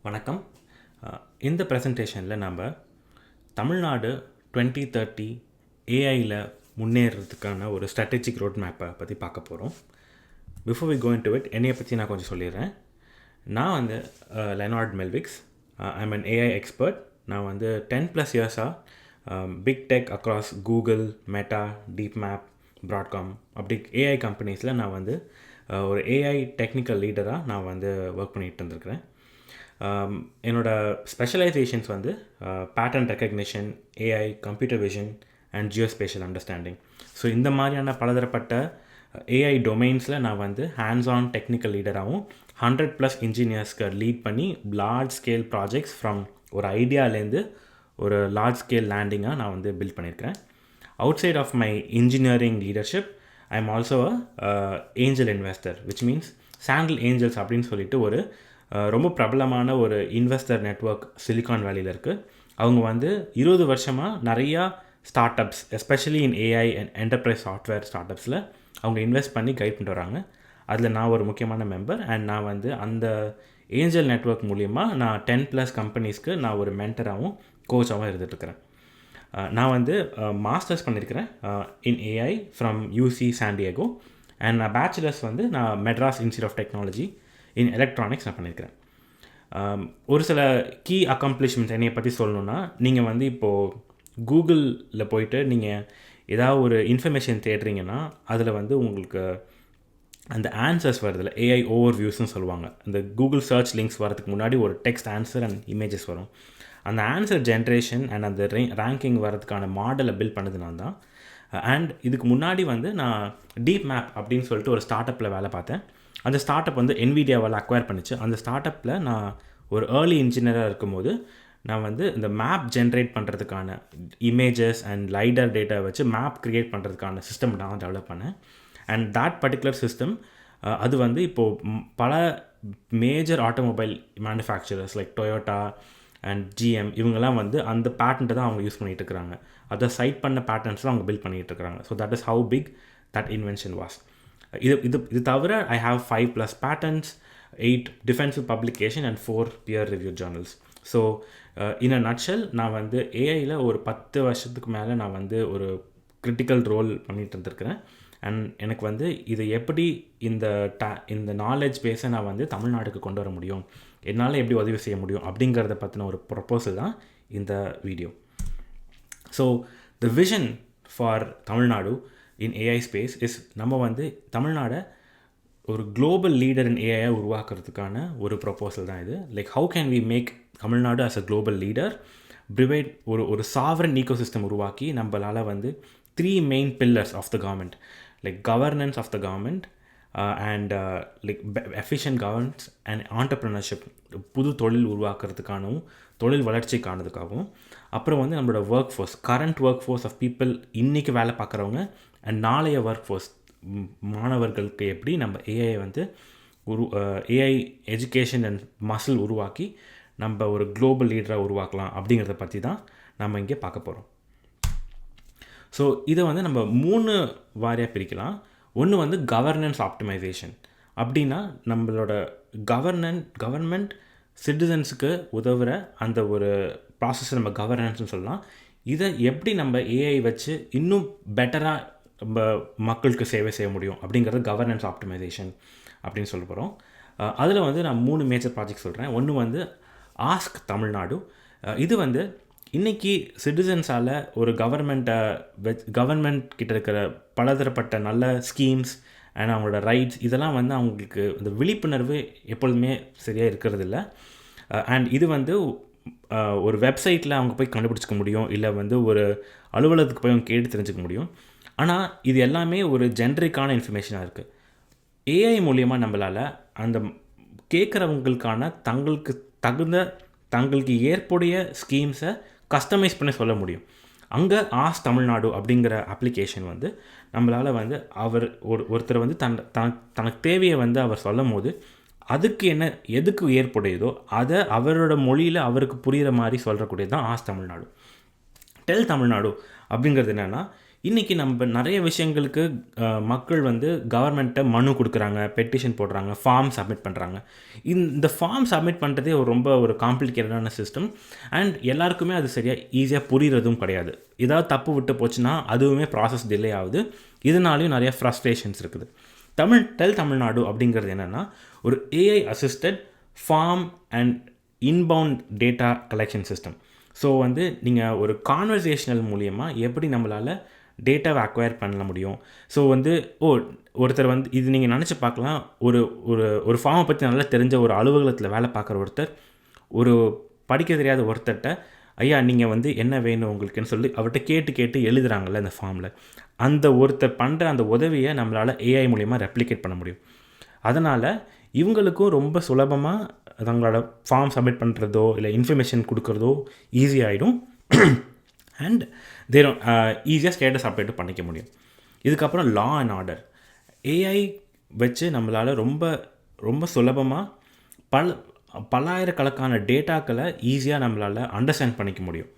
வணக்கம். இந்த ப்ரெசன்டேஷனில் நம்ம தமிழ்நாடு 2030 ஏஐயில் முன்னேறதுக்கான ஒரு ஸ்ட்ராட்டஜிக் ரோட் மேப்பை பற்றி பார்க்க போகிறோம். Before we go into it, என்னையை பற்றி நான் கொஞ்சம் சொல்லிடுறேன். நான் வந்து Leonard Melvix. I'm an AI expert. நான் வந்து 10+ இயர்ஸாக big tech across Google, Meta, DeepMind, Broadcom அப்படி ஏஐ கம்பெனிஸில் நான் வந்து ஒரு ஏஐ டெக்னிக்கல் லீடராக நான் வந்து ஒர்க் பண்ணிகிட்டு இருந்திருக்கிறேன். என்னோடய ஸ்பெஷலைசேஷன்ஸ் வந்து pattern recognition, AI, computer vision and geospatial understanding. So இந்த மாதிரியான பலதரப்பட்ட ஏஐ டொமைன்ஸில் நான் வந்து ஹேண்ட்ஸ் ஆன் டெக்னிக்கல் லீடராகவும் 100+ இன்ஜினியர்ஸ்க்கு லீட் பண்ணி லார்ஜ் ஸ்கேல் ப்ராஜெக்ட்ஸ் ஃப்ரம் ஒரு ஐடியாலேருந்து ஒரு லார்ஜ் ஸ்கேல் லேண்டிங்காக நான் வந்து பில்ட் பண்ணியிருக்கேன். Outside of my engineering leadership, I am also angel investor, which means Sand Hill Angels அப்படின்னு சொல்லிட்டு ஒரு ரொம்ப பிரபலமான ஒரு இன்வெஸ்டர் நெட்வொர்க் சிலிகான் வேலியில் இருக்குது. அவங்க வந்து 20 வருஷமாக நிறையா startups, especially in AI and enterprise software ஸ்டார்ட் அப்ஸில் அவங்க இன்வெஸ்ட் பண்ணி கைட் பண்ணிட்டு வராங்க. அதில் நான் ஒரு முக்கியமான மெம்பர். அண்ட் நான் வந்து அந்த ஏஞ்சல் நெட்வொர்க் மூலிமா நான் 10+ கம்பெனிஸ்க்கு நான் ஒரு மென்டராகவும் கோச்சாகவும் இருந்துகிட்ருக்கிறேன். நான் வந்து மாஸ்டர்ஸ் பண்ணியிருக்கிறேன் in AI from UC San Diego. And நான் பேச்சுலர்ஸ் வந்து நான் Madras Institute of Technology in electronics நான் பண்ணியிருக்கிறேன். ஒரு சில கீ அக்காம்ப்ளிஷ்மெண்ட்ஸ் என்னையை பற்றி சொல்லணுன்னா, நீங்கள் வந்து இப்போது கூகுளில் போயிட்டு நீங்கள் ஏதாவது ஒரு இன்ஃபர்மேஷன் தேடுறீங்கன்னா அதில் வந்து உங்களுக்கு அந்த ஆன்சர்ஸ் வருதில்ல, ஏஐ ஓவர் வியூஸ்ன்னு சொல்லுவாங்க. இந்த கூகுள் சர்ச் லிங்க்ஸ் வரதுக்கு முன்னாடி ஒரு டெக்ஸ்ட் ஆன்சர் அண்ட் இமேஜஸ் வரும். அந்த ஆன்சர் ஜென்ரேஷன் அண்ட் அந்த ரேங்கிங் வரதுக்கான மாடலை பில்ட் பண்ணதுனால தான். அண்ட் இதுக்கு முன்னாடி வந்து நான் டீப் மேப் அப்படின்னு சொல்லிட்டு ஒரு ஸ்டார்ட் அப்பில் வேலை பார்த்தேன். அந்த ஸ்டார்ட் அப் வந்து என்விடியாவால் அக்வயர் பண்ணிச்சு. அந்த ஸ்டார்ட் அப்பில் நான் ஒரு ஏர்லி இன்ஜினியராக இருக்கும்போது நான் வந்து இந்த மேப் ஜென்ரேட் பண்ணுறதுக்கான இமேஜஸ் அண்ட் லைடர் டேட்டா வச்சு மேப் க்ரியேட் பண்ணுறதுக்கான சிஸ்டம் நான் டெவலப் பண்ணேன். அண்ட் தட் பர்டிகுலர் சிஸ்டம் அது வந்து இப்போது பல major automobile manufacturers like Toyota and GM இவங்கெல்லாம் வந்து அந்த பேட்டன்ட்டை தான் அவங்க யூஸ் பண்ணிகிட்டு இருக்கிறாங்க. அதை சைட் பண்ண பேட்டர்ன்ஸ் தான் அவங்க பில்ட் பண்ணிகிட்டு இருக்கிறாங்க. So that is how big that invention was. இது தவிர I have 5+ patents, 8 defensive publication and 4 peer review journals. So in a nutshell நான் வந்து ஏஐயில் ஒரு 10 வருஷத்துக்கு மேலே நான் வந்து ஒரு கிரிட்டிக்கல் ரோல் பண்ணிகிட்டு இருந்திருக்கிறேன். அண்ட் எனக்கு வந்து இதை எப்படி இந்த நாலேஜ் பேஸை நான் வந்து தமிழ்நாடுக்கு கொண்டு வர முடியும், என்னால் எப்படி உதவி செய்ய முடியும் அப்படிங்கிறத பற்றின ஒரு ப்ரொப்போசல் தான் இந்த video. So the vision for Tamil Nadu in AI space is, நம்ம வந்து தமிழ்நாடை ஒரு குளோபல் லீடர் இன் ஏஐயை உருவாக்குறதுக்கான ஒரு ப்ரொப்போசல் தான் இது. Like how can we make Tamil Nadu as a global leader, private ஒரு சாவரன் ஈகோசிஸ்டம் உருவாக்கி நம்மளால் வந்து 3 main pillars of the government, like governance of the government and like efficient governance and entrepreneurship, புது தொழில் உருவாக்குறதுக்காகவும் தொழில் வளர்ச்சிக்கானதுக்காகவும், அப்புறம் வந்து நம்மளோட work force, current work force of people, இன்றைக்கி வேலை பார்க்குறவங்க அண்ட் நாளைய ஒர்க் ஃபோர்ஸ் மாணவர்களுக்கு எப்படி நம்ம ஏஐ வந்து ஏஐ எஜுகேஷன் அண்ட் மசில் உருவாக்கி நம்ம ஒரு குளோபல் லீடராக உருவாக்கலாம் அப்படிங்கிறத பற்றி தான் நம்ம இங்கே பார்க்க போகிறோம். ஸோ இதை வந்து நம்ம 3 வாரியாக பிரிக்கலாம். ஒன்று வந்து கவர்னன்ஸ் ஆப்டிமைசேஷன். அப்படின்னா நம்மளோட கவர்மெண்ட் சிட்டிசன்ஸுக்கு உதவுகிற அந்த ஒரு ப்ராசஸை நம்ம கவர்னன்ஸ்னு சொல்லலாம். இதை எப்படி நம்ம ஏஐ வச்சு இன்னும் பெட்டராக நம்ம மக்களுக்கு சேவை செய்ய முடியும் அப்படிங்கிறது கவர்னன்ஸ் ஆப்டிமைசேஷன் அப்படின்னு சொல்ல போகிறோம். அதில் வந்து நான் 3 மேஜர் ப்ராஜெக்ட் சொல்கிறேன். ஒன்று வந்து ஆஸ்க் தமிழ்நாடு. இது வந்து இன்றைக்கி சிட்டிசன்ஸால் ஒரு கவர்மெண்ட் கிட்ட இருக்கிற பலதரப்பட்ட நல்ல ஸ்கீம்ஸ் அண்ட் அவங்களோட ரைட்ஸ் இதெல்லாம் வந்து அவங்களுக்கு இந்த விழிப்புணர்வு எப்பொழுதுமே சரியாக இருக்கிறது இல்லை. அண்ட் இது வந்து ஒரு வெப்சைட்டில் அவங்க போய் கண்டுபிடிச்சிக்க முடியும், இல்லை வந்து ஒரு அலுவலகத்துக்கு போய் அவங்க கேட்டு தெரிஞ்சுக்க முடியும். ஆனால் இது எல்லாமே ஒரு ஜென்ரிக்கான இன்ஃபர்மேஷனாக இருக்குது. ஏஐ மூலியமாக நம்மளால் அந்த கேட்குறவங்களுக்கான தங்களுக்கு ஏற்புடைய ஸ்கீம்ஸை கஸ்டமைஸ் பண்ணி சொல்ல முடியும். அங்கே ஆஸ் தமிழ்நாடு அப்படிங்கிற அப்ளிகேஷன் வந்து நம்மளால் வந்து ஒருத்தர் வந்து தனக்கு தேவையை வந்து அவர் சொல்லும் போது அதுக்கு எதுக்கு ஏற்புடையதோ அதை அவரோட மொழியில் அவருக்கு புரிகிற மாதிரி சொல்கிறக்கூடியது தான் ஆஸ் தமிழ்நாடு. டெல் தமிழ்நாடு அப்படிங்கிறது என்னென்னா, இன்றைக்கி நம்ம நிறைய விஷயங்களுக்கு மக்கள் வந்து கவர்மெண்ட்டை மனு கொடுக்குறாங்க, பெட்டிஷன் போடுறாங்க, ஃபார்ம் சப்மிட் பண்ணுறாங்க. இந்த ஃபார்ம் சப்மிட் பண்ணுறதே ரொம்ப ஒரு காம்ப்ளிகேட்டடான சிஸ்டம். அண்ட் எல்லாருக்குமே அது சரியாக ஈஸியாக புரிகிறதும் கிடையாது. ஏதாவது தப்பு விட்டு போச்சுன்னா அதுவுமே ப்ராசஸ் டிலே ஆகுது. இதனாலையும் நிறைய ஃப்ரஸ்ட்ரேஷன்ஸ் இருக்குது. தமிழ்நாடு அப்படிங்கிறது என்னென்னா ஒரு AI assisted form and inbound data collection system. So வந்து நீங்கள் ஒரு கான்வர்சேஷனல் மூலியமாக எப்படி நம்மளால் டேட்டாவை அக்வயர் பண்ண முடியும். ஸோ வந்து ஒருத்தர் வந்து இது நீங்கள் நினச்சி பார்க்கலாம், ஒரு ஒரு ஒரு ஃபார்மை பற்றி நல்லா தெரிஞ்ச ஒரு அலுவலகத்தில் வேலை பார்க்குற ஒருத்தர் ஒரு படிக்க தெரியாத ஒருத்தர்கிட்ட ஐயா நீங்கள் வந்து என்ன வேணும் உங்களுக்குன்னு சொல்லி அவர்கிட்ட கேட்டு எழுதுகிறாங்கல்ல அந்த ஃபார்மில், அந்த ஒருத்தர் பண்ணுற அந்த உதவியை நம்மளால் ஏஐ மூலிமா ரெப்ளிகேட் பண்ண முடியும். அதனால் இவங்களுக்கும் ரொம்ப சுலபமாக தங்களோட ஃபார்ம் சப்மிட் பண்ணுறதோ இல்லை இன்ஃபர்மேஷன் கொடுக்குறதோ ஈஸியாகிடும். அண்ட் தேரும் ஈஸியாக ஸ்டேட்டஸ் அப்டேட்டும் பண்ணிக்க முடியும். இதுக்கப்புறம் லா அண்ட் ஆர்டர் ஏஐ வச்சு நம்மளால் ரொம்ப ரொம்ப சுலபமாக பல்லாயிரக்கணக்கான டேட்டாக்களை ஈஸியாக நம்மளால் அண்டர்ஸ்டாண்ட் பண்ணிக்க முடியும்.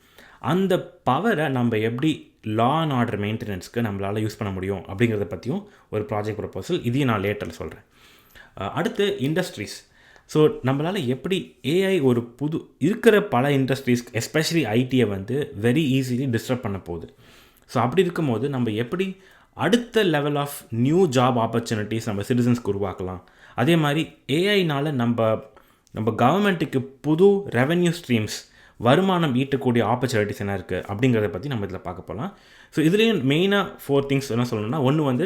அந்த பவரை நம்ம எப்படி லா அண்ட் ஆர்டர் மெயின்டெனன்ஸ்க்கு நம்மளால் யூஸ் பண்ண முடியும் அப்படிங்கிறத பற்றியும் ஒரு ப்ராஜெக்ட் ப்ரொபோசல் இதையும் நான் லேட்டரில் சொல்கிறேன். அடுத்து இண்டஸ்ட்ரீஸ். ஸோ நம்மளால் எப்படி ஏஐ ஒரு இருக்கிற பல இண்டஸ்ட்ரீஸ் எஸ்பெஷலி ஐடியை வந்து வெரி ஈஸிலி டிஸ்டர்ப் பண்ண போகுது. ஸோ அப்படி இருக்கும்போது நம்ம எப்படி அடுத்த level of new job opportunities நம்ம சிட்டிசன்ஸ்க்கு உருவாக்கலாம். அதே மாதிரி ஏஐனால் நம்ம கவர்மெண்ட்டுக்கு புது ரெவென்யூ ஸ்ட்ரீம்ஸ் வருமானம் ஈட்டக்கூடிய ஆப்பர்ச்சுனிட்டிஸ் என்ன இருக்குது அப்படிங்கிறத பற்றி நம்ம இதில் பார்க்க போகலாம். ஸோ இதுலேயும் மெயினாக 4 திங்ஸ் என்ன சொல்லணும்னா, ஒன்று வந்து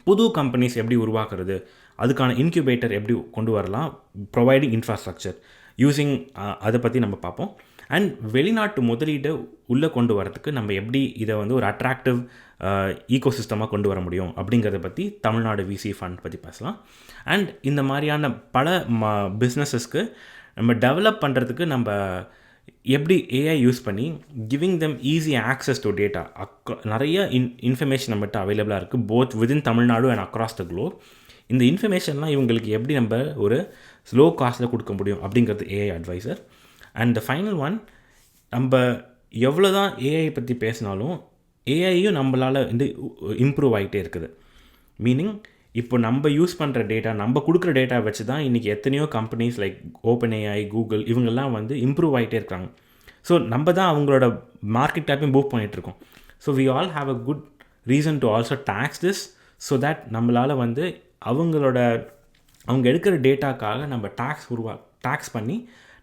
புது கம்பெனிஸ் எப்படி உருவாக்குறது, அதுக்கான இன்குபேட்டர் எப்படி கொண்டு வரலாம், ப்ரொவைடிங் இன்ஃப்ராஸ்ட்ரக்சர் யூஸிங் அதை பற்றி நம்ம பார்ப்போம். அண்ட் வெளிநாட்டு முதலீடு உள்ளே கொண்டு வரதுக்கு நம்ம எப்படி இதை வந்து ஒரு அட்ராக்டிவ் ஈகோசிஸ்டமாக கொண்டு வர முடியும் அப்படிங்கிறத பற்றி தமிழ்நாடு விசி ஃபண்ட் பற்றி பேசலாம். அண்ட் இந்த மாதிரியான பல பிஸ்னஸஸ்க்கு நம்ம டெவலப் பண்ணுறதுக்கு நம்ம எப்படி ஏஐ யூஸ் பண்ணி giving them easy access to data நிறைய இன்ஃபர்மேஷன் நம்மகிட்ட அவைலபிளாக இருக்குது both within Tamil Nadu and across the Globe. இந்த இன்ஃபர்மேஷன்லாம் இவங்களுக்கு எப்படி நம்ம ஒரு ஸ்லோ காஸ்ட்டில் கொடுக்க முடியும் அப்படிங்கிறது AI advisor. And the final one, நம்ம எவ்வளோ தான் ஏஐ பற்றி பேசினாலும் ஏஐயும் நம்மளால் வந்து இம்ப்ரூவ் ஆகிட்டே இருக்குது. மீனிங் இப்போ நம்ம யூஸ் பண்ணுற டேட்டா, நம்ம கொடுக்குற டேட்டா வச்சு தான் இன்றைக்கி எத்தனையோ companies like open AI, Google இவங்கெல்லாம் வந்து இம்ப்ரூவ் ஆகிட்டே இருக்காங்க. ஸோ நம்ம தான் அவங்களோட மார்க்கெட் டேப்பையும் பூக் பண்ணிகிட்ருக்கோம். So we all have a good reason to also tax this so that நம்மளால் வந்து அவங்க எடுக்கிற டேட்டாக்காக நம்ம டேக்ஸ் பண்ணி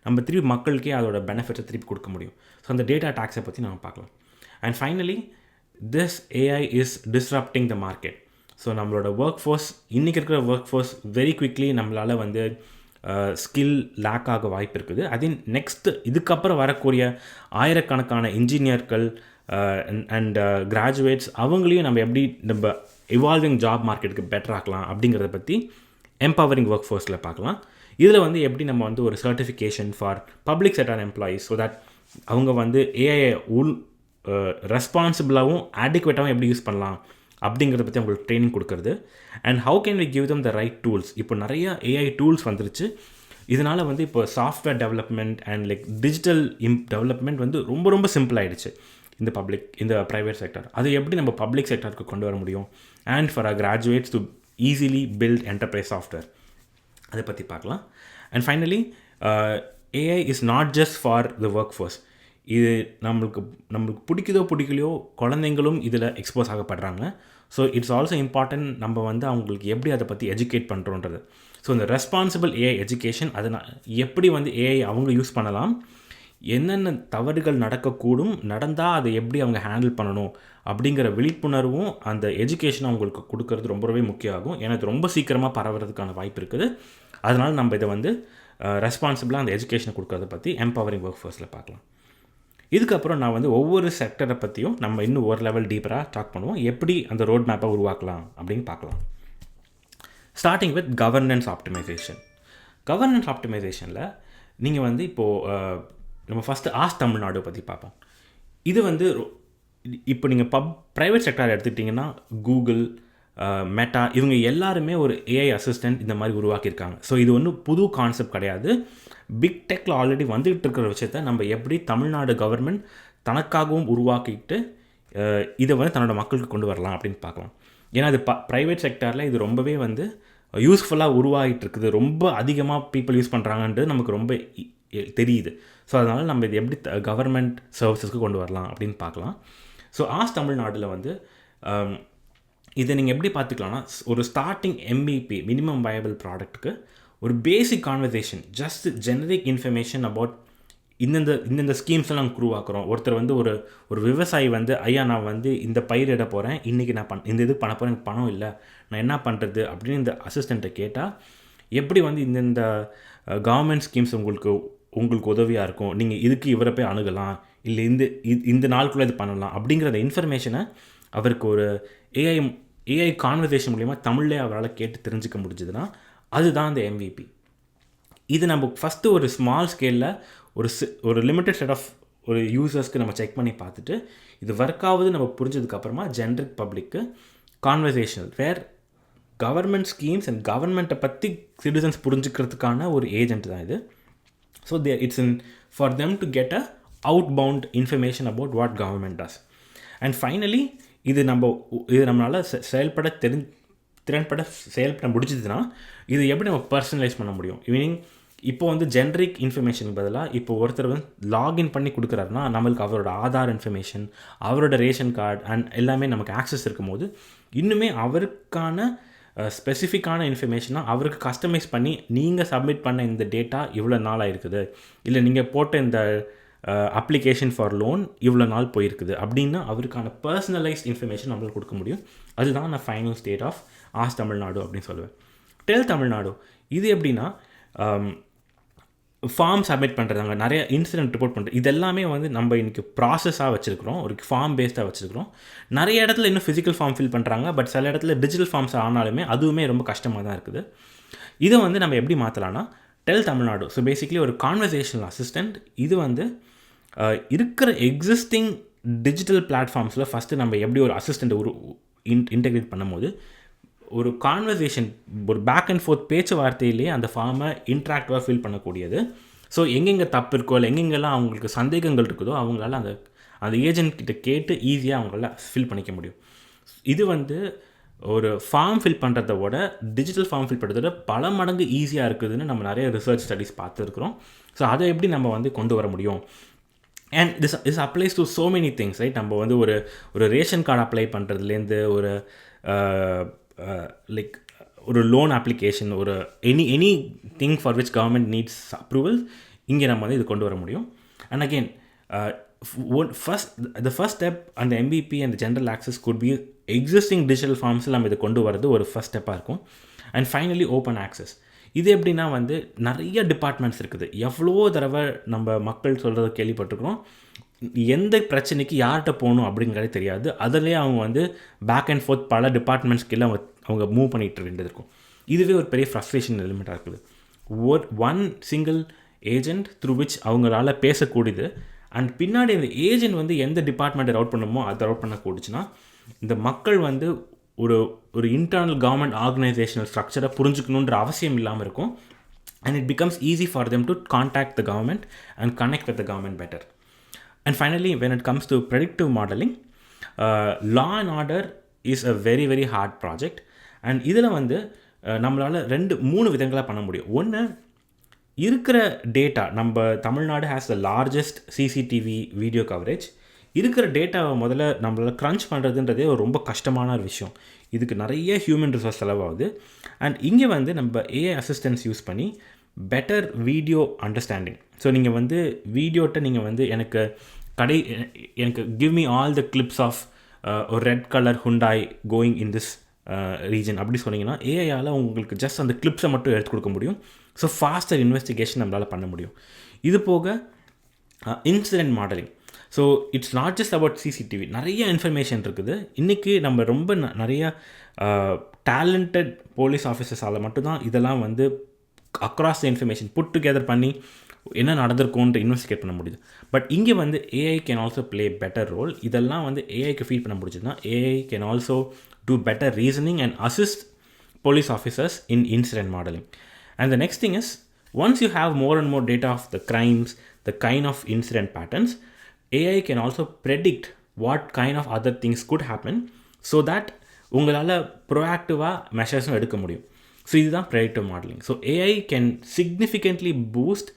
நம்ம திருப்பி மக்களுக்கே அதோட பெனிஃபிட்டை திருப்பி கொடுக்க முடியும். ஸோ அந்த டேட்டா டேக்ஸை பற்றி நம்ம பார்க்கலாம். And finally this AI is disrupting the market. So நம்மளோட ஒர்க் ஃபோர்ஸ், இன்றைக்கி இருக்கிற ஒர்க் ஃபோர்ஸ் வெரி குவிக்லி நம்மளால் வந்து ஸ்கில் லேக் ஆக வாய்ப்பு இருக்குது. அதே நெக்ஸ்ட்டு இதுக்கப்புறம் வரக்கூடிய ஆயிரக்கணக்கான இன்ஜினியர்கள் அண்ட் கிராஜுவேட்ஸ் அவங்களையும் நம்ம எப்படி நம்ம இவால்விங் ஜாப் மார்க்கெட்டுக்கு பெட்டர் ஆக்கலாம் அப்படிங்கிறத பற்றி எம்பவரிங் ஒர்க் ஃபோர்ஸில் பார்க்கலாம். இதில் வந்து எப்படி நம்ம வந்து ஒரு certification for public sector employees so that அவங்க வந்து ஏஐ ரெஸ்பான்சிபிளாகவும் ஆடிக்குவேட்டாகவும் எப்படி யூஸ் பண்ணலாம் அப்படிங்கிறத பற்றி அவங்களுக்கு ட்ரைனிங் கொடுக்குறது. And how can we give them the right tools. இப்போ நிறைய ஏஐ டூல்ஸ் வந்துருச்சு. இதனால் வந்து இப்போ software development and like digital development வந்து ரொம்ப ரொம்ப சிம்பிள் ஆகிடுச்சு இந்த ப்ரைவேட் செக்டர். அது எப்படி நம்ம பப்ளிக் செக்டருக்கு கொண்டு வர முடியும் and for a graduates to easily build enterprise software, அதை பற்றி பார்க்கலாம். And finally AI is not just for the work force. இது நம்மளுக்கு பிடிக்கலையோ குழந்தைங்களும் இதில் எக்ஸ்போஸ் ஆகப்படுறாங்க. ஸோ இட்ஸ் ஆல்சோ இம்பார்ட்டன்ட் நம்ம வந்து அவங்களுக்கு எப்படி அதை பற்றி எஜுகேட் பண்ணுறோன்றது. ஸோ இந்த ரெஸ்பான்சிபிள் ஏஐ எஜுகேஷன், அதை எப்படி வந்து ஏஐ அவங்க யூஸ் பண்ணலாம், என்னென்ன தவறுகள் நடக்கக்கூடும், நடந்தால் அதை எப்படி அவங்க ஹேண்டில் பண்ணணும் அப்படிங்கிற விழிப்புணர்வும் அந்த எஜுகேஷன் அவங்களுக்கு கொடுக்கறது ரொம்பவே முக்கியம் ஆகும். ஏன்னா இது ரொம்ப சீக்கிரமாக பரவுறதுக்கான வாய்ப்பு இருக்குது. அதனால் நம்ம இதை வந்து ரெஸ்பான்சிபிளாக அந்த எஜுகேஷனை கொடுக்கறத பற்றி எம்பவரிங் ஒர்க் ஃபோர்ஸில் பார்க்கலாம். இதுக்கப்புறம் நான் வந்து ஒவ்வொரு செக்டரை பற்றியும் நம்ம இன்னும் ஒரு லெவல் டீப்பராக டாக் பண்ணுவோம், எப்படி அந்த ரோட் மேப்பை உருவாக்கலாம் அப்படின்னு பார்க்கலாம். Starting with governance optimisation. Governance ஆப்டிமைசேஷனில் நீங்கள் வந்து இப்போது நம்ம ஃபஸ்ட்டு தமிழ்நாடு பற்றி பார்ப்போம். இது வந்து இப்போ நீங்கள் ப்ரைவேட் செக்டார் எடுத்துக்கிட்டிங்கன்னா கூகுள், மெட்டா இவங்க எல்லாருமே ஒரு ஏஐ அசிஸ்டன்ட் இந்த மாதிரி உருவாக்கியிருக்காங்க. ஸோ இது ஒன்றும் புது கான்செப்ட் கிடையாது. பிக் டெக்கில் ஆல்ரெடி வந்துகிட்டு இருக்கிற விஷயத்த நம்ம எப்படி தமிழ்நாடு கவர்மெண்ட் தனக்காகவும் உருவாக்கிட்டு இதை வந்து தன்னோட மக்களுக்கு கொண்டு வரலாம் அப்படின்னு பார்க்கலாம். ஏன்னா அது ப்ரைவேட் செக்டாரில் இது ரொம்பவே வந்து யூஸ்ஃபுல்லாக உருவாகிட்டு இருக்குது, ரொம்ப அதிகமாக பீப்புள் யூஸ் பண்ணுறாங்கன்றது நமக்கு ரொம்ப தெரியுது. ஸோ அதனால் நம்ம இது எப்படி கவர்மெண்ட் சர்வீசஸ்க்கு கொண்டு வரலாம் அப்படின்னு பார்க்கலாம். ஸோ ஆஸ் தமிழ்நாட்டில் வந்து இதை நீங்கள் எப்படி பார்த்துக்கலாம்னா, ஒரு ஸ்டார்டிங் MVP மினிமம் வயபிள் ப்ராடக்ட்டுக்கு ஒரு basic conversation, just generic information about இந்தந்த ஸ்கீம்ஸ்லாம் நாங்கள் உருவாக்குறோம். ஒருத்தர் வந்து ஒரு விவசாயி வந்து, ஐயா நான் வந்து இந்த பயிரிட போகிறேன், இன்றைக்கி நான் இந்த இது பண்ண போகிறேன், எனக்கு பணம் இல்லை, நான் என்ன பண்ணுறது அப்படின்னு இந்த அசிஸ்டண்ட்டை கேட்டால், எப்படி வந்து இந்த கவர்மெண்ட் ஸ்கீம்ஸ் உங்களுக்கு உதவியாக இருக்கும், நீங்கள் இதுக்கு இவரை போய் அணுகலாம், இல்லை இந்த நாளுக்குள்ளே இது பண்ணலாம் அப்படிங்கிற இன்ஃபர்மேஷனை அவருக்கு ஒரு ஏஐ கான்வர்சேஷன் மூலிமா தமிழ்லேயே அவரால் கேட்டு தெரிஞ்சுக்க முடிஞ்சதுன்னா அதுதான் அந்த MVP. இது நம்ம ஃபஸ்ட்டு ஒரு ஸ்மால் ஸ்கேலில் ஒரு லிமிட்டட் செட் ஆஃப் ஒரு யூசர்ஸ்க்கு நம்ம செக் பண்ணி பார்த்துட்டு இது ஒர்க் ஆகுது நம்ம புரிஞ்சதுக்கப்புறமா generic public conversational where government schemes and கவர்மெண்ட்டை பற்றி சிட்டிசன்ஸ் புரிஞ்சுக்கிறதுக்கான ஒரு ஏஜென்ட் தான் இது. So it's for them to get a outbound information about what government does. And finally இது நம்மளால் திறன்பட செயல்பட முடிச்சதுன்னா இது எப்படி நம்ம பர்சனலைஸ் பண்ண முடியும். மீனிங் இப்போ வந்து ஜென்ரிக் இன்ஃபர்மேஷனுக்கு பதிலாக இப்போ ஒருத்தர் வந்து லாகின் பண்ணி கொடுக்குறாருன்னா நம்மளுக்கு அவரோட ஆதார் இன்ஃபர்மேஷன், அவரோட ரேஷன் கார்டு அண்ட் எல்லாமே நமக்கு ஆக்சஸ் இருக்கும் போது இன்னுமே அவருக்கான ஸ்பெசிஃபிக்கான இன்ஃபர்மேஷனாக அவருக்கு கஸ்டமைஸ் பண்ணி நீங்கள் சப்மிட் பண்ண இந்த டேட்டா இவ்வளோ நாள் ஆகிருக்குது, இல்லை நீங்கள் போட்ட இந்த அப்ளிகேஷன் ஃபார் லோன் இவ்வளோ நாள் போயிருக்குது அப்படின்னா அவருக்கான பர்சனலைஸ்ட் இன்ஃபர்மேஷன் நம்மளுக்கு கொடுக்க முடியும். அதுதான் நான் final state of as Tamil Nadu அப்படின்னு சொல்லுவேன். டெல் தமிழ்நாடு இது எப்படின்னா ஃபார்ம் சப்மிட் பண்ணுறதாங்க, நிறைய இன்சிடென்ட் ரிப்போர்ட் பண்ணுறது, இதெல்லாமே வந்து நம்ம இன்றைக்கி ப்ராசஸாக வச்சுருக்கிறோம், ஒரு ஃபார்ம் பேஸ்டாக வச்சுருக்கிறோம். நிறைய இடத்துல இன்னும் ஃபிசிக்கல் ஃபார்ம் ஃபில் பண்ணுறாங்க, பட் சில இடத்துல டிஜிட்டல் ஃபார்ம்ஸ் ஆனாலுமே அதுவுமே ரொம்ப கஷ்டமாக தான் இருக்குது. இதை வந்து நம்ம எப்படி மாற்றலாம்னா டெல் தமிழ்நாடு, ஸோ பேசிக்லி ஒரு கான்வர்சேஷனல் அசிஸ்டண்ட். இது வந்து இருக்கிற எக்ஸிஸ்டிங் டிஜிட்டல் பிளாட்ஃபார்ம்ஸில் ஃபஸ்ட்டு நம்ம எப்படி ஒரு அசிஸ்டண்ட்டை இன்டெகிரேட் பண்ணும்போது ஒரு கான்வர்சேஷன், ஒரு பேக் அண்ட் ஃபோர்த் பேச்சுவார்த்தையிலே அந்த ஃபார்மை இன்ட்ராக்டிவாக ஃபில் பண்ணக்கூடியது. ஸோ எங்கெங்கே தப்பு இருக்கோ இல்லை எங்கெங்கெல்லாம் அவங்களுக்கு சந்தேகங்கள் இருக்குதோ அவங்களால அந்த ஏஜென்ட் கிட்ட கேட்டு ஈஸியாக அவங்களால ஃபில் பண்ணிக்க முடியும். இது வந்து ஒரு ஃபார்ம் ஃபில் பண்ணுறத விட டிஜிட்டல் ஃபார்ம் ஃபில் பண்ணுறத பல மடங்கு ஈஸியாக இருக்குதுன்னு நம்ம நிறைய ரிசர்ச் ஸ்டடீஸ் பார்த்துருக்குறோம். ஸோ அதை எப்படி நம்ம வந்து கொண்டு வர முடியும். And this applies to so many things, right. நம்ம வந்து ஒரு ரேஷன் கார்டு அப்ளை பண்ணுறதுலேருந்து ஒரு லைக் ஒரு லோன் அப்ளிகேஷன், ஒரு any thing for which government needs approval, இங்கே நம்ம வந்து இது கொண்டு வர முடியும். And again the first step அந்த MVP and general access could be existing digital forms-ல நம்ம இதை கொண்டு வரது ஒரு ஃபர்ஸ்ட் ஸ்டெப்பாக இருக்கும். And finally open access. இது எப்படின்னா வந்து நிறைய டிபார்ட்மெண்ட்ஸ் இருக்குது. எவ்வளோ தடவை நம்ம மக்கள் சொல்கிறத கேள்விப்பட்டிருக்கிறோம், எந்த பிரச்சனைக்கு யார்கிட்ட போகணும் அப்படிங்கிறதே தெரியாது. அதிலே அவங்க வந்து பேக் அண்ட் ஃபோர்த் பல டிபார்ட்மெண்ட்ஸ்க்கெல்லாம் அவங்க மூவ் பண்ணிகிட்டு வேண்டியது இருக்கும். இதுவே ஒரு பெரிய ஃப்ரஸ்ட்ரேஷன் எலிமெண்ட்டாக இருக்குது. One single agent through which அவங்களால பேசக்கூடியது. அண்ட் பின்னாடி இந்த ஏஜென்ட் வந்து எந்த டிபார்ட்மெண்ட்டை ரவுட் பண்ணணுமோ அதை ரவுட் பண்ணக்கூடிச்சுன்னா இந்த மக்கள் வந்து ஒரு இன்டர்னல் கவர்மெண்ட் ஆர்கனைசேஷனல் ஸ்ட்ரக்சரை புரிஞ்சுக்கணுன்ற அவசியம் இல்லாமல் இருக்கும். And it becomes easy for them to contact the government and connect with the government better. And finally, when it comes to predictive modeling, law and order is a very very hard project. And இதில் வந்து நம்மளால் 2-3 விதங்களாக பண்ண முடியும். ஒன்று, இருக்கிற data, நம்ம Tamil Nadu has the largest CCTV video coverage. இருக்கிற டேட்டாவை முதல்ல நம்மளால் க்ரன்ச் பண்ணுறதுன்றதே ஒரு ரொம்ப கஷ்டமான ஒரு விஷயம். இதுக்கு நிறைய ஹியூமன் ரிசோர்ஸ் செலவாகுது. அண்ட் இங்கே வந்து நம்ம ஏஐ அசிஸ்டன்ஸ் யூஸ் பண்ணி பெட்டர் வீடியோ அண்டர்ஸ்டாண்டிங். ஸோ நீங்கள் வந்து வீடியோட்ட நீங்கள் வந்து எனக்கு give me all the clips of ஒரு red colour Hyundai going in this region அப்படி சொன்னீங்கன்னா ஏஐயால் உங்களுக்கு ஜஸ்ட் அந்த கிளிப்ஸை மட்டும் எடுத்து கொடுக்க முடியும். ஸோ ஃபாஸ்டர் இன்வெஸ்டிகேஷன் நம்மளால் பண்ண முடியும். இது போக incident modelling. So it's not just about CCTV, நிறைய இன்ஃபர்மேஷன் இருக்குது. இன்றைக்கி நம்ம ரொம்ப நிறைய டேலண்டட் போலீஸ் ஆஃபீஸர்ஸால் மட்டும்தான் இதெல்லாம் வந்து across the information put together பண்ணி என்ன நடந்திருக்கும்ன்ட்டு இன்வெஸ்டிகேட் பண்ண முடியுது. பட் இங்கே வந்து AI can also play better role. இதெல்லாம் வந்து ஏஐக்கு ஃபீட் பண்ண முடிஞ்சதுன்னா AI can also do better reasoning and assist police officers in incident modeling. And the next thing is, once you have more and more data of the crimes, the kind of incident patterns, AI can also predict what kind of other things could happen so that உங்களால் ப்ரோஆக்டிவாக மெஷர்ஸும் எடுக்க முடியும். So இதுதான் predictive modelling. So AI can significantly boost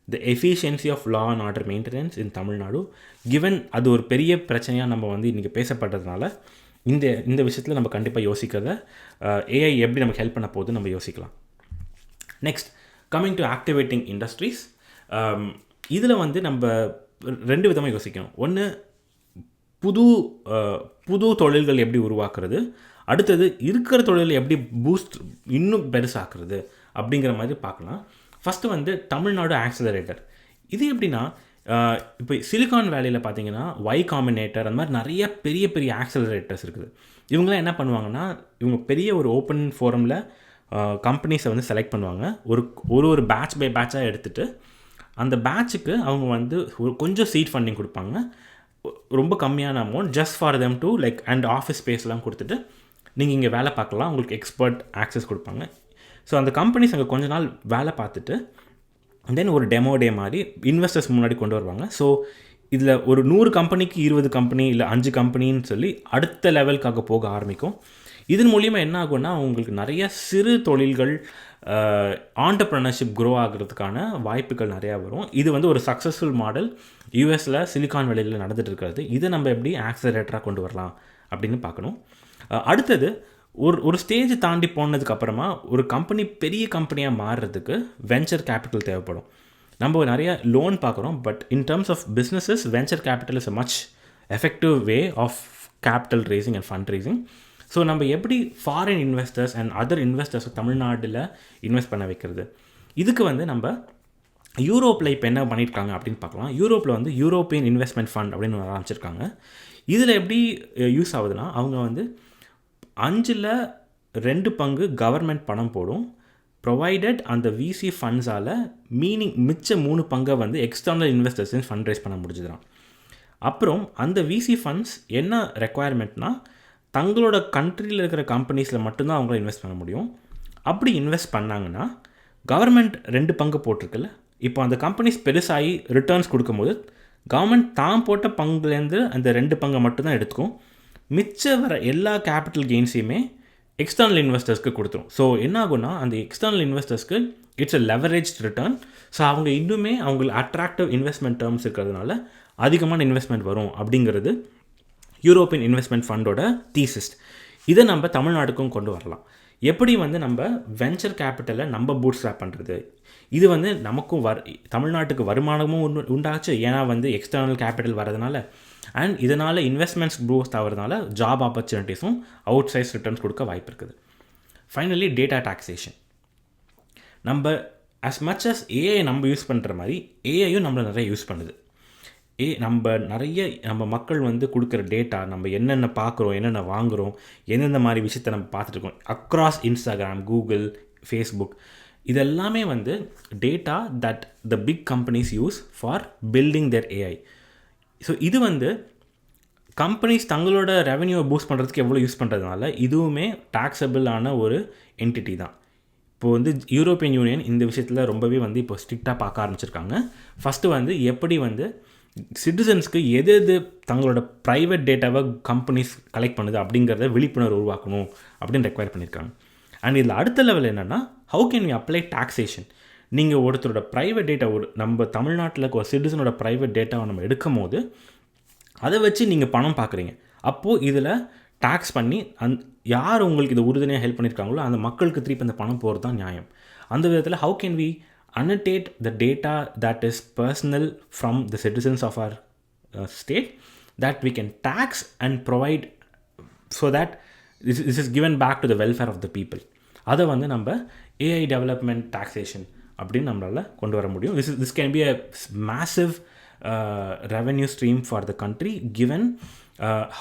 the efficiency of law and order maintenance in Tamil Nadu. Given அது ஒரு பெரிய பிரச்சனையாக நம்ம வந்து இன்றைக்கி பேசப்படுறதுனால இந்த விஷயத்தில் நம்ம கண்டிப்பாக யோசிக்கிறத ஏஐ எப்படி நமக்கு ஹெல்ப் பண்ண போகுது நம்ம யோசிக்கலாம். Next, coming to activating industries. இதில் வந்து நம்ம 2 விதமாக யோசிக்கணும். ஒன்று, புது தொழில்கள் எப்படி உருவாக்குறது, அடுத்தது இருக்கிற தொழில் எப்படி பூஸ்ட் இன்னும் பெருசாக்குறது அப்படிங்கிற மாதிரி பார்க்கலாம். ஃபஸ்ட்டு வந்து தமிழ்நாடு ஆக்சிலரேட்டர். இது எப்படின்னா, இப்போ சிலிகான் வேலியில் பார்த்தீங்கன்னா ஒய் காம்பினேட்டர் அந்த மாதிரி நிறைய பெரிய பெரிய ஆக்சிலரேட்டர்ஸ் இருக்குது. இவங்களாம் என்ன பண்ணுவாங்கன்னா, இவங்க பெரிய ஒரு ஓப்பன் ஃபோரமில் கம்பெனிஸை வந்து செலக்ட் பண்ணுவாங்க. ஒரு பேட்ச் பை பேட்சாக எடுத்துகிட்டு அந்த பேட்சுக்கு அவங்க வந்து கொஞ்சம் சீட் ஃபண்டிங் கொடுப்பாங்க, ரொம்ப கம்மியான amount, just for them to like and office ஸ்பேஸ்லாம் கொடுத்துட்டு நீங்கள் இங்கே வேலை பார்க்கலாம், உங்களுக்கு எக்ஸ்பர்ட் ஆக்சஸ் கொடுப்பாங்க. ஸோ அந்த கம்பெனிஸ் அங்கே கொஞ்ச நாள் வேலை பார்த்துட்டு தென் ஒரு டெமோ டே மாதிரி இன்வெஸ்டர்ஸ் முன்னாடி கொண்டு வருவாங்க. ஸோ இதில் ஒரு 100 கம்பெனிக்கு 20 கம்பெனி இல்லை 5 கம்பெனின்னு சொல்லி அடுத்த லெவலுக்காக போக ஆரம்பிக்கும். இதன் மூலிமா என்ன ஆகும்னா, உங்களுக்கு நிறைய சிறு தொழில்கள் ஆண்டர்ப்ரனர்ஷிப் க்ரோ ஆகிறதுக்கான வாய்ப்புகள் நிறையா வரும். இது வந்து ஒரு சக்ஸஸ்ஃபுல் மாடல் யூஎஸில் சிலிகான் வேலியில் நடந்துகிட்டு இருக்கிறது. இதை நம்ம எப்படி ஆக்சலரேட்டராக கொண்டு வரலாம் அப்படின்னு பார்க்கணும். அடுத்தது, ஒரு ஸ்டேஜ் தாண்டி போனதுக்கப்புறமா ஒரு கம்பெனி பெரிய கம்பெனியாக மாறுறதுக்கு வெஞ்சர் கேபிட்டல் தேவைப்படும். நம்ம நிறைய லோன் பார்க்குறோம், but in terms of businesses venture capital is a much effective way of capital raising and fund raising. So நம்ம எப்படி foreign investors and other investors தமிழ்நாட்டில் இன்வெஸ்ட் பண்ண வைக்கிறது, இதுக்கு வந்து நம்ம யூரோப்பில் இப்போ என்ன பண்ணியிருக்காங்க அப்படின்னு பார்க்கலாம். யூரோப்பில் வந்து யூரோப்பியன் இன்வெஸ்ட்மெண்ட் ஃபண்ட் அப்படின்னு ஆரம்பிச்சிருக்காங்க. இதில் எப்படி யூஸ் ஆகுதுன்னா, அவங்க வந்து 5/2 பங்கு கவர்மெண்ட் பணம் போடும், ப்ரொவைடட் அந்த விசி ஃபண்ட்ஸால் மிச்ச 3 பங்கை வந்து எக்ஸ்டர்னல் இன்வெஸ்டர்ஸ் ஃபண்ட் ரைஸ் பண்ண முடிஞ்சுதான். அப்புறம் அந்த விசி ஃபண்ட்ஸ் என்ன ரெக்குவயர்மெண்ட்னா, தங்களோட கண்ட்ரியில் இருக்கிற கம்பெனிஸில் மட்டும்தான் அவங்கள இன்வெஸ்ட் பண்ண முடியும். அப்படி இன்வெஸ்ட் பண்ணாங்கன்னா கவர்மெண்ட் 2 பங்கு போட்டிருக்குல்ல, இப்போ அந்த கம்பெனிஸ் பெருசாகி ரிட்டர்ன்ஸ் கொடுக்கும்போது கவர்மெண்ட் தான் போட்ட பங்குலேருந்து அந்த 2 பங்கை மட்டும்தான் எடுத்துக்கும். மிச்ச வர எல்லா கேபிட்டல் கெயின்ஸையுமே எக்ஸ்டர்னல் இன்வெஸ்டர்ஸ்க்கு கொடுத்துரும். ஸோ என்ன ஆகும்னா, அந்த எக்ஸ்டர்னல் இன்வெஸ்டர்ஸ்க்கு it's a leverage return. So அவங்க இன்னுமே அவங்களுக்கு அட்ராக்டிவ் இன்வெஸ்ட்மெண்ட் டேர்ம்ஸ் இருக்கிறதுனால அதிகமான இன்வெஸ்ட்மெண்ட் வரும் அப்படிங்கிறது யூரோப்பியன் இன்வெஸ்ட்மெண்ட் ஃபண்டோட தீசிஸ். இதை நம்ம தமிழ்நாட்டுக்கும் கொண்டு வரலாம். எப்படி வந்து நம்ம வெஞ்சர் கேபிட்டலை நம்ம பூட் ஸ்ட்ராப் பண்ணுறது, இது வந்து நமக்கும் தமிழ்நாட்டுக்கு வருமானமும் உண்டாச்சு, ஏன்னா வந்து எக்ஸ்டர்னல் கேபிட்டல் வரதுனால, அண்ட் இதனால் இன்வெஸ்ட்மெண்ட்ஸ் க்ரோத் ஆகிறதுனால ஜாப் ஆப்பர்ச்சுனிட்டிஸும் அவுட் சைஸ் ரிட்டர்ன்ஸ் கொடுக்க வாய்ப்பு இருக்குது. Finally, data taxation. நம்ம as much as ஏஐ நம்ம யூஸ் பண்ணுற மாதிரி ஏஐயும் நம்மளை நிறைய யூஸ் பண்ணுது. நம்ம மக்கள் வந்து கொடுக்குற டேட்டா, நம்ம என்னென்ன பார்க்குறோம், என்னென்ன வாங்குகிறோம், எந்தெந்த மாதிரி விஷயத்தை நம்ம பார்த்துட்ருக்கோம் அக்ராஸ் இன்ஸ்டாகிராம், கூகுள், ஃபேஸ்புக், இதெல்லாமே வந்து data that the big companies use for building their AI. So இது வந்து கம்பெனிஸ் தங்களோட ரெவென்யூவை பூஸ்ட் பண்ணுறதுக்கு எவ்வளோ யூஸ் பண்ணுறதுனால இதுவுமே டாக்ஸபிளான ஒரு என்டிட்டி தான். இப்போது வந்து யூரோப்பியன் யூனியன் இந்த விஷயத்தில் ரொம்பவே வந்து இப்போ ஸ்ட்ரிக்டாக பார்க்க ஆரம்பிச்சிருக்காங்க. ஃபஸ்ட்டு வந்து எப்படி வந்து சிட்டிசன்ஸ்க்கு எது தங்களோட ப்ரைவேட் டேட்டாவை கம்பெனிஸ் கலெக்ட் பண்ணுது அப்படிங்கிறத விழிப்புணர்வு உருவாக்கணும் அப்படின்னு ரெக்வயர் பண்ணியிருக்காங்க. அண்ட் இதில் அடுத்த லெவல் என்னென்னா, how can we apply taxation. நீங்கள் ஒருத்தரோட ப்ரைவேட் டேட்டா, நம்ம தமிழ்நாட்டில் ஒரு சிட்டிசனோட ப்ரைவேட் டேட்டாவை நம்ம எடுக்கும் போது அதை வச்சு நீங்கள் பணம் பார்க்குறீங்க. அப்போது இதில் டேக்ஸ் பண்ணி யார் உங்களுக்கு இதை உறுதுணையாக ஹெல்ப் பண்ணியிருக்காங்களோ அந்த மக்களுக்கு திருப்பி அந்த பணம் போகிறது தான் நியாயம். அந்த விதத்தில் how can we annotate the data that is personal from the citizens of our state that we can tax and provide so that this is given back to the welfare of the people. அதை வந்து நம்ம AI development taxation அப்படின்னு நம்மளால் கொண்டு வர முடியும். This can be a massive revenue stream for the country given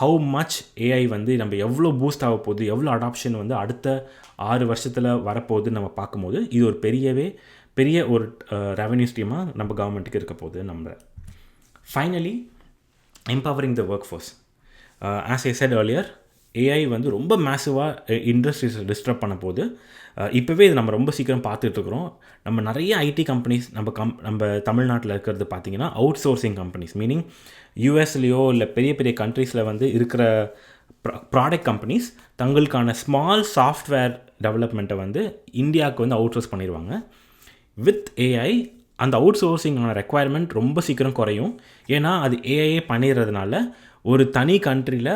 how much AI வந்து நம்ம எவ்வளோ பூஸ்ட் ஆக போகுது, எவ்வளோ அடாப்ஷன் வந்து அடுத்த 6 வருஷத்தில் வரப்போகுது நம்ம பார்க்கும்போது இது ஒரு பெரிய ஒரு ரெவன்யூ ஸ்ட்ரீமாக நம்ம கவர்மெண்ட்டுக்கு இருக்க போகுது. நம்ம finally empowering the work force. As I set earlier, AI வந்து ரொம்ப மேசிவாக இண்டஸ்ட்ரீஸை டிஸ்டர்ப் பண்ண போது இப்போவே இது நம்ம ரொம்ப சீக்கிரம் பார்த்துட்ருக்குறோம். நம்ம நிறைய ஐடி கம்பெனிஸ் நம்ம தமிழ்நாட்டில் இருக்கிறது பார்த்திங்கன்னா அவுட் சோர்சிங் கம்பெனிஸ், மீனிங் யூஎஸ்லேயோ இல்லை பெரிய பெரிய கண்ட்ரீஸில் வந்து இருக்கிற ப்ராடக்ட் கம்பெனிஸ் தங்களுக்கான ஸ்மால் சாஃப்ட்வேர் டெவலப்மெண்ட்டை வந்து இந்தியாவுக்கு வந்து அவுட் சோர்ஸ் பண்ணிடுவாங்க. வித் ஏஐ அந்த அவுட் சோர்சிங்கான ரெக்குவயர்மெண்ட் ரொம்ப சீக்கிரம் குறையும். ஏன்னா அது ஏஐயே பண்ணிடுறதுனால ஒரு தனி கண்ட்ரியில்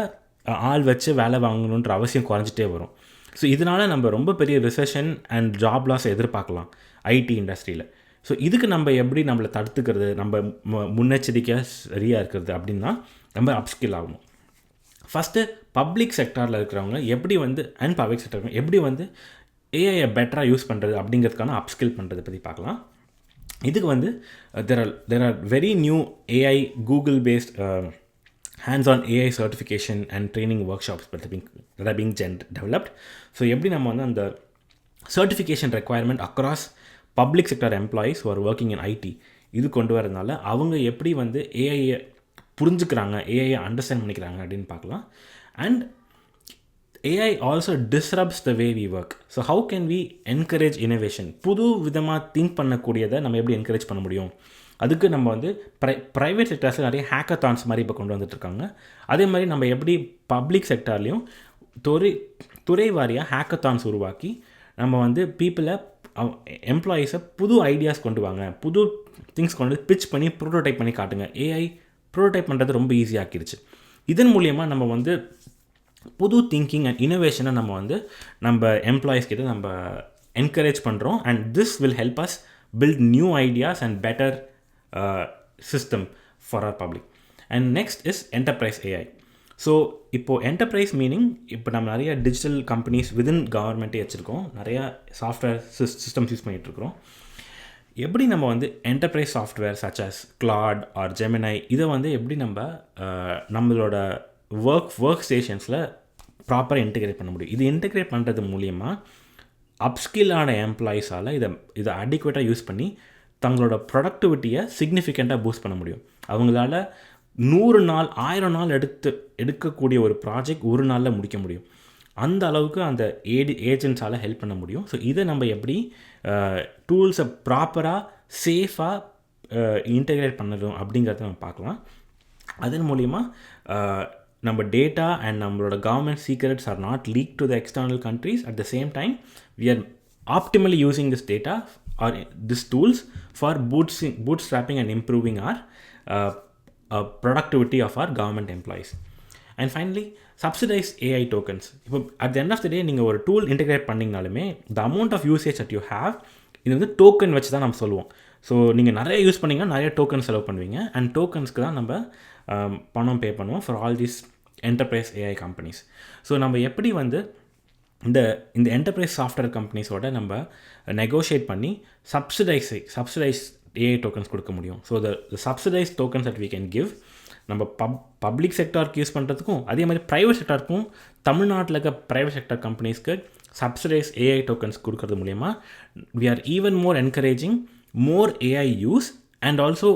ஆள் வச்சு வேலை வாங்கணுன்ற அவசியம் குறைஞ்சிட்டே வரும். ஸோ இதனால் நம்ம ரொம்ப பெரிய ரிசெஷன் அண்ட் ஜாப் லாஸ் எதிர்பார்க்கலாம் ஐடி இண்டஸ்ட்ரியில். ஸோ இதுக்கு நம்ம எப்படி நம்மளை தடுத்துக்கிறது, நம்ம முன்னெச்சரிக்கையாக சரியாக இருக்கிறது அப்படின்னா நம்ம அப்ஸ்கில் ஆகணும். ஃபஸ்ட்டு பப்ளிக் செக்டாரில் இருக்கிறவங்க எப்படி வந்து அண்ட் பப்ளிக் செக்டர் எப்படி வந்து ஏஐயை பெட்டராக யூஸ் பண்ணுறது அப்படிங்கிறதுக்கான அப்ஸ்கில் பண்ணுறதை பற்றி பார்க்கலாம். இதுக்கு வந்து there are very new AI Google based hands-on AI certification and training workshops that are being developed. So எப்படி நம்ம வந்து அந்த certification requirement across public sector employees who are working in IT இது கொண்டு வரதுனால அவங்க எப்படி வந்து ஏஐயை புரிஞ்சுக்கிறாங்க, ஏஐயை அண்டர்ஸ்டாண்ட் பண்ணிக்கிறாங்க அப்படின்னு பார்க்கலாம். And AI also disrupts the way we work. So how can we encourage innovation? புது விதமாக திங்க் பண்ணக்கூடியதை நம்ம எப்படி என்கரேஜ் பண்ண முடியும்? அதுக்கு நம்ம வந்து ப்ரைவேட் செக்டர்ஸில் நிறைய ஹேக்கத்தான்ஸ் மாதிரி இப்போ கொண்டு வந்துட்டுருக்காங்க. அதே மாதிரி நம்ம எப்படி பப்ளிக் செக்டார்லேயும் துறை வாரியாக ஹேக்கத்தான்ஸ் உருவாக்கி நம்ம வந்து எம்ப்ளாயீஸை புது ஐடியாஸ் கொண்டு வாங்க, புது திங்ஸ் கொண்டு பிச் பண்ணி ப்ரோட்டோடைப் பண்ணி காட்டுங்க. ஏஐ ப்ரோட்டோடைப் பண்ணுறது ரொம்ப ஈஸியாக்கிடுச்சு. இதன் மூலியமாக நம்ம வந்து புது திங்கிங் அண்ட் இனோவேஷனை நம்ம எம்ப்ளாயீஸ் கிட்ட நம்ம என்கரேஜ் பண்ணுறோம். And this will help us build new ideas and better system for our public. And next is enterprise AI. So இப்போது என்டர்பிரைஸ் மீனிங் இப்போ நம்ம நிறைய டிஜிட்டல் கம்பெனிஸ் விதின் கவர்மெண்ட்டே வச்சுருக்கோம், நிறையா சாஃப்ட்வேர் சிஸ்டம்ஸ் யூஸ் பண்ணிகிட்ருக்குறோம். எப்படி நம்ம வந்து enterprise software such as Claude or Gemini இதை வந்து எப்படி நம்மளோட ஒர்க் ஸ்டேஷன்ஸில் ப்ராப்பராக இன்டெகிரேட் பண்ண முடியும். இது இன்டெகிரேட் பண்ணுறது மூலிமா அப்ஸ்கில்லான எம்ப்ளாயீஸால் இதை அடிக்குவேட்டாக யூஸ் பண்ணி தங்களோட ப்ரொடக்டிவிட்டியை சிக்னிஃபிகண்ட்டாக பூஸ்ட் பண்ண முடியும். அவங்களால 100 நாள் 1000 நாள் எடுக்கக்கூடிய ஒரு ப்ராஜெக்ட் ஒரு நாளில் முடிக்க முடியும். அந்த அளவுக்கு அந்த ஏஜென்ட்ஸால் ஹெல்ப் பண்ண முடியும். ஸோ இதை நம்ம எப்படி டூல்ஸை ப்ராப்பராக சேஃபாக இன்டெகிரேட் பண்ணணும் அப்படிங்கிறத நம்ம பார்க்கலாம். அதன் மூலிமா நம்ம டேட்டா அண்ட் நம்மளோட government secrets are not leak to the external countries. At the same time we are optimally using this data or this tools for bootstrapping and improving our productivity of our government employees. And finally, subsidized AI tokens. இப்போ at the end of the day நீங்கள் ஒரு tool integrate பண்ணிங்கனாலுமே the amount of usage that you have இது வந்து token வச்சு தான் நம்ம சொல்லுவோம். ஸோ நீங்கள் நிறைய யூஸ் பண்ணிங்கன்னா நிறைய டோக்கன் செலவு பண்ணுவீங்க. அண்ட் டோக்கன்ஸ்க்கு தான் நம்ம பணம் பே பண்ணுவோம் for all these enterprise AI companies. So நம்ம எப்படி வந்து இந்த என்டர்பிரைஸ் சாஃப்ட்வேர் கம்பெனிஸோட நம்ம நெகோஷியேட் பண்ணி சப்சிடைஸ் ஏஐ டோக்கன்ஸ் கொடுக்க முடியும். So the subsidize tokens that we can give நம்ம பப்ளிக் செக்டாருக்கு யூஸ் பண்ணுறதுக்கும் அதே மாதிரி ப்ரைவேட் செக்டாருக்கும் தமிழ்நாட்டில் இருக்க ப்ரைவேட் செக்டார் கம்பெனிஸ்க்கு சப்சிடைஸ் ஏஐ டோக்கன்ஸ் கொடுக்கறது மூலயமா we are even more encouraging more AI use and also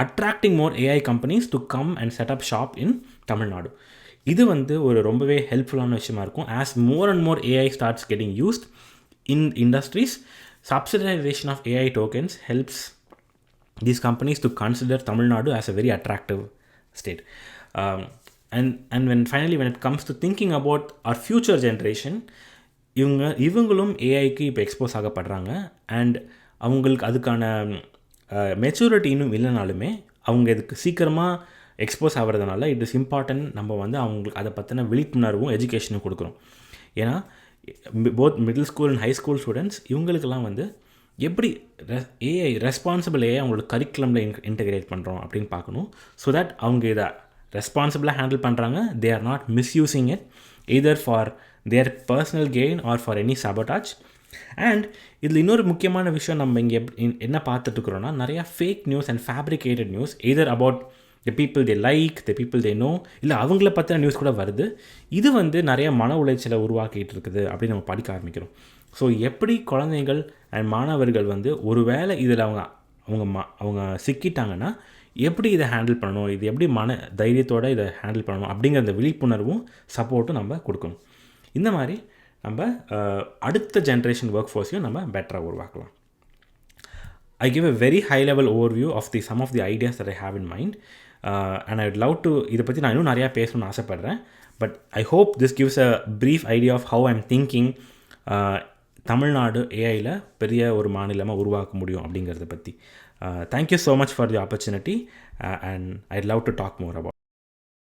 attracting more AI companies to come and set up shop in Tamil Nadu. இது வந்து ஒரு ரொம்பவே ஹெல்ப்ஃபுல்லான விஷயமா இருக்கும். As more and more AI starts getting used in industries, subsidization of AI tokens helps these companies to consider Tamil Nadu as a very attractive state. And when it comes to thinking about our future generation, இவங்களும் ஏஐக்கு இப்போ expose ஆகப்படுறாங்க. And அவங்களுக்கு அதுக்கான maturity இன்னும் இல்லைனாலுமே அவங்க இதுக்கு சீக்கிரமாக expose ஆகிறதுனால it is important நம்ம வந்து அவங்களுக்கு அதை பற்றின விழிப்புணர்வும் எஜுகேஷனும் கொடுக்குறோம். ஏன்னா both middle school and high school students இவங்களுக்கெல்லாம் வந்து எப்படி ரெஸ்பான்சிபிள் ஏஐ அவங்களோட கரிக்குலமில் இன்டெகிரேட் பண்ணுறோம் அப்படின்னு பார்க்கணும். ஸோ தட் அவங்க இதை ரெஸ்பான்சிபிளாக ஹேண்டில் பண்ணுறாங்க. They are not misusing it either for their personal gain or for any sabotage. And இதில் இன்னொரு முக்கியமான விஷயம் நம்ம இங்கே என்ன பார்த்துட்ருக்குறோன்னா நிறையா fake news and fabricated news either about the people they like the people they know இல்லை அவங்கள பற்றின நியூஸ் கூட வருது. இது வந்து நிறைய மன உளைச்சலை உருவாக்கிட்டு இருக்குது அப்படின்னு நம்ம படிக்க ஆரம்பிக்கிறோம். ஸோ எப்படி குழந்தைகள் அண்ட் மாணவர்கள் வந்து ஒரு வேளை இதில் அவங்க அவங்க சிக்கிட்டாங்கன்னா எப்படி இதை ஹேண்டில் பண்ணணும், இது எப்படி தைரியத்தோடு இதை ஹேண்டில் பண்ணணும் அப்படிங்கிற அந்த விழிப்புணர்வும் சப்போர்ட்டும் நம்ம கொடுக்கணும். இந்த மாதிரி நம்ம அடுத்த ஜென்ரேஷன் ஒர்க் ஃபோர்ஸையும் நம்ம பெட்டராக உருவாக்கலாம். I give a very high level overview of some of the ideas that I have in mind, and I would love to இதை பற்றி நான் இன்னும் நிறையா பேசணும்னு ஆசைப்பட்றேன். But I hope this gives a brief idea of how I'm thinking Tamil Nadu ஏஐயில் பெரிய ஒரு மாநிலமாக உருவாக்க முடியும் அப்படிங்கிறத பற்றி. Thank you so much for the opportunity, and I'd love to talk more about